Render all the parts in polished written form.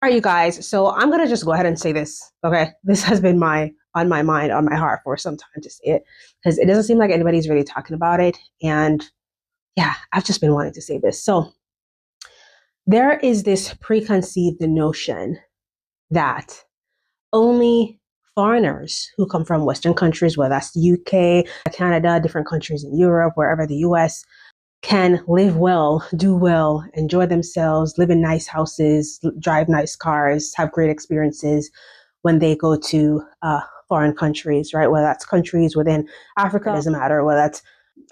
All right, you guys. So I'm gonna just go ahead and say this. Okay, this has been on my mind, on my heart for some time to say it because it doesn't seem like anybody's really talking about it. And yeah, I've just been wanting to say this. So there is this preconceived notion that only foreigners who come from Western countries, whether that's the UK, Canada, different countries in Europe, wherever the US, can live well, do well, enjoy themselves, live in nice houses, drive nice cars, have great experiences when they go to foreign countries, right? Whether that's countries within Africa, it doesn't matter, whether that's,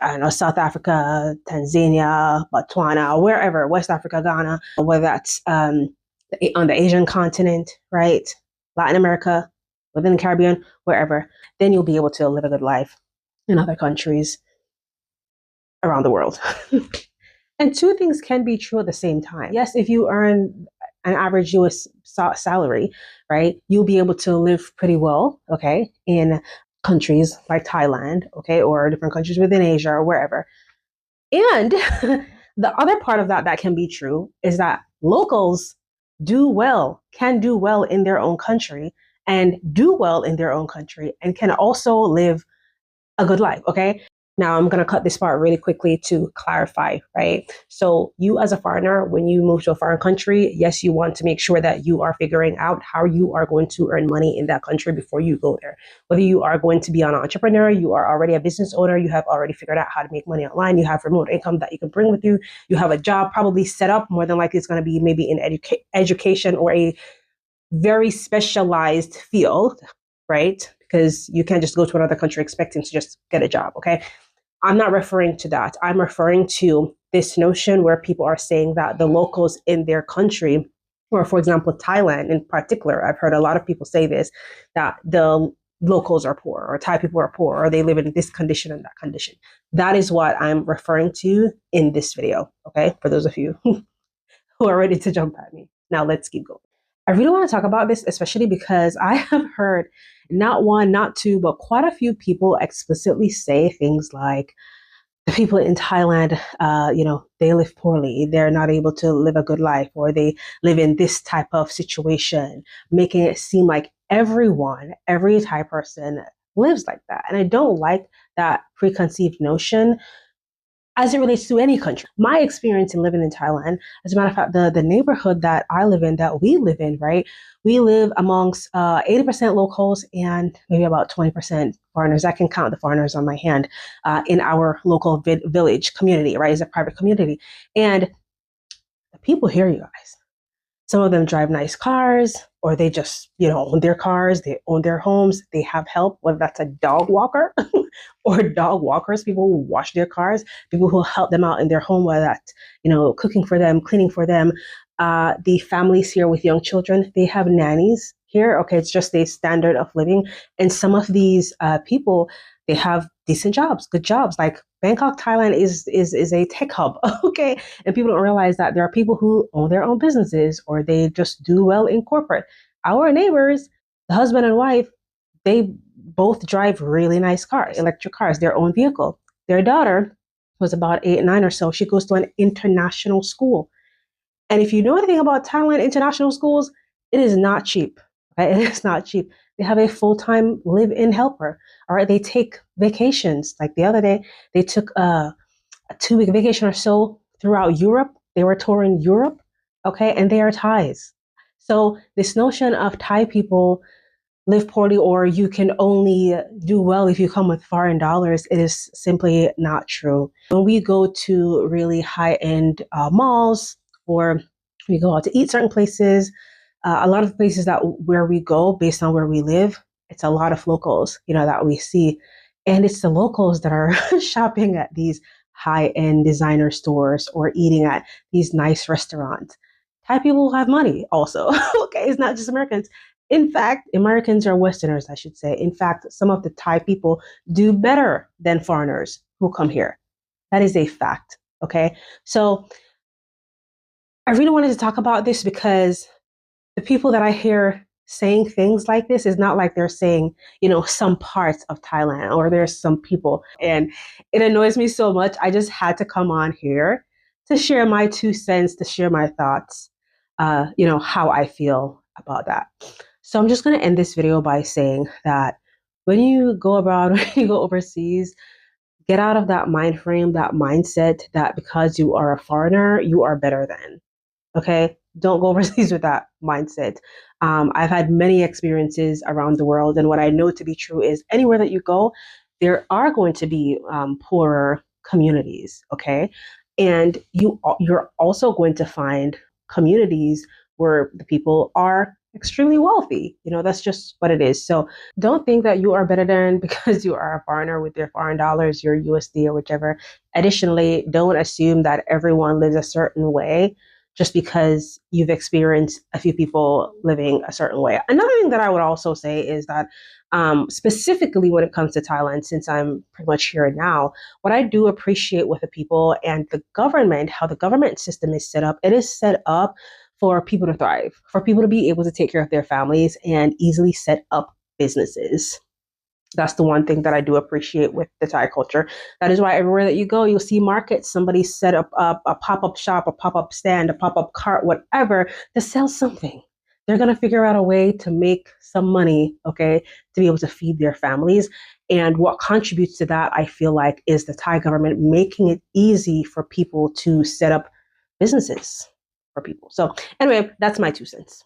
I don't know, South Africa, Tanzania, Botswana, wherever, West Africa, Ghana, whether that's on the Asian continent, right? Latin America, within the Caribbean, wherever, then you'll be able to live a good life in other countries around the world. And two things can be true at the same time. Yes, if you earn an average US salary, right, you'll be able to live pretty well, okay, in countries like Thailand, okay, or different countries within Asia or wherever. And the other part of that can be true is that locals can do well in their own country and do well in their own country and can also live a good life, okay? Now I'm going to cut this part really quickly to clarify, right? So you as a foreigner, when you move to a foreign country, yes, you want to make sure that you are figuring out how you are going to earn money in that country before you go there. Whether you are going to be an entrepreneur, you are already a business owner, you have already figured out how to make money online, you have remote income that you can bring with you, you have a job probably set up, more than likely it's going to be maybe in education or a very specialized field, right? Because you can't just go to another country expecting to just get a job, okay? I'm not referring to that. I'm referring to this notion where people are saying that the locals in their country, or for example, Thailand in particular, I've heard a lot of people say this, that the locals are poor, or Thai people are poor, or they live in this condition and that condition. That is what I'm referring to in this video, okay? For those of you who are ready to jump at me. Now let's keep going. I really want to talk about this, especially because I have heard not one, not two, but quite a few people explicitly say things like the people in Thailand, they live poorly. They're not able to live a good life, or they live in this type of situation, making it seem like every Thai person lives like that. And I don't like that preconceived notion as it relates to any country. My experience in living in Thailand, as a matter of fact, the neighborhood that I live in, that we live in, right? We live amongst 80% locals and maybe about 20% foreigners. I can count the foreigners on my hand in our local village community, right? It's a private community. And the people here, you guys, some of them drive nice cars, or they just, own their cars, they own their homes, they have help, whether that's a dog walker or dog walkers, people who wash their cars, people who help them out in their home, whether that's, cooking for them, cleaning for them. The families here with young children, they have nannies here. Okay, it's just a standard of living. And some of these people, they have decent jobs, good jobs. Like Bangkok, Thailand is a tech hub, okay? And people don't realize that there are people who own their own businesses, or they just do well in corporate. Our neighbors, the husband and wife, they both drive really nice cars, electric cars, their own vehicle. Their daughter was about 8, 9 or so. She goes to an international school. And if you know anything about Thailand international schools, it is not cheap. Right? It is not cheap. They have a full-time live-in helper. All right. They take vacations. Like the other day, they took a 2-week vacation or so throughout Europe. They were touring Europe. Okay. And they are Thais. So this notion of Thai people live poorly, or you can only do well if you come with foreign dollars, it is simply not true. When we go to really high-end malls, or we go out to eat certain places, a lot of places where we go based on where we live, it's a lot of locals, that we see. And it's the locals that are shopping at these high-end designer stores or eating at these nice restaurants. Thai people have money also. Okay, it's not just Americans. In fact, Americans or Westerners, I should say. In fact, some of the Thai people do better than foreigners who come here. That is a fact. Okay. So I really wanted to talk about this because the people that I hear saying things like this is not like they're saying, some parts of Thailand, or there's some people. And it annoys me so much. I just had to come on here to share my 2 cents, to share my thoughts. how I feel about that. So I'm just going to end this video by saying that when you go abroad, when you go overseas, get out of that mind frame, that mindset that because you are a foreigner, you are better than. Okay. Don't go overseas with that mindset. I've had many experiences around the world, and what I know to be true is anywhere that you go, there are going to be poorer communities. Okay. And you're also going to find communities where the people are extremely wealthy. That's just what it is. So don't think that you are better than because you are a foreigner with your foreign dollars, your USD or whichever. Additionally, don't assume that everyone lives a certain way just because you've experienced a few people living a certain way. Another thing that I would also say is that specifically when it comes to Thailand, since I'm pretty much here now, what I do appreciate with the people and the government, how the government system is set up, it is set up for people to thrive, for people to be able to take care of their families and easily set up businesses. That's the one thing that I do appreciate with the Thai culture. That is why everywhere that you go, you'll see markets, somebody set up a pop-up shop, a pop-up stand, a pop-up cart, whatever, to sell something. They're going to figure out a way to make some money, okay, to be able to feed their families. And what contributes to that, I feel like, is the Thai government making it easy for people to set up businesses for people. So anyway, that's my 2 cents.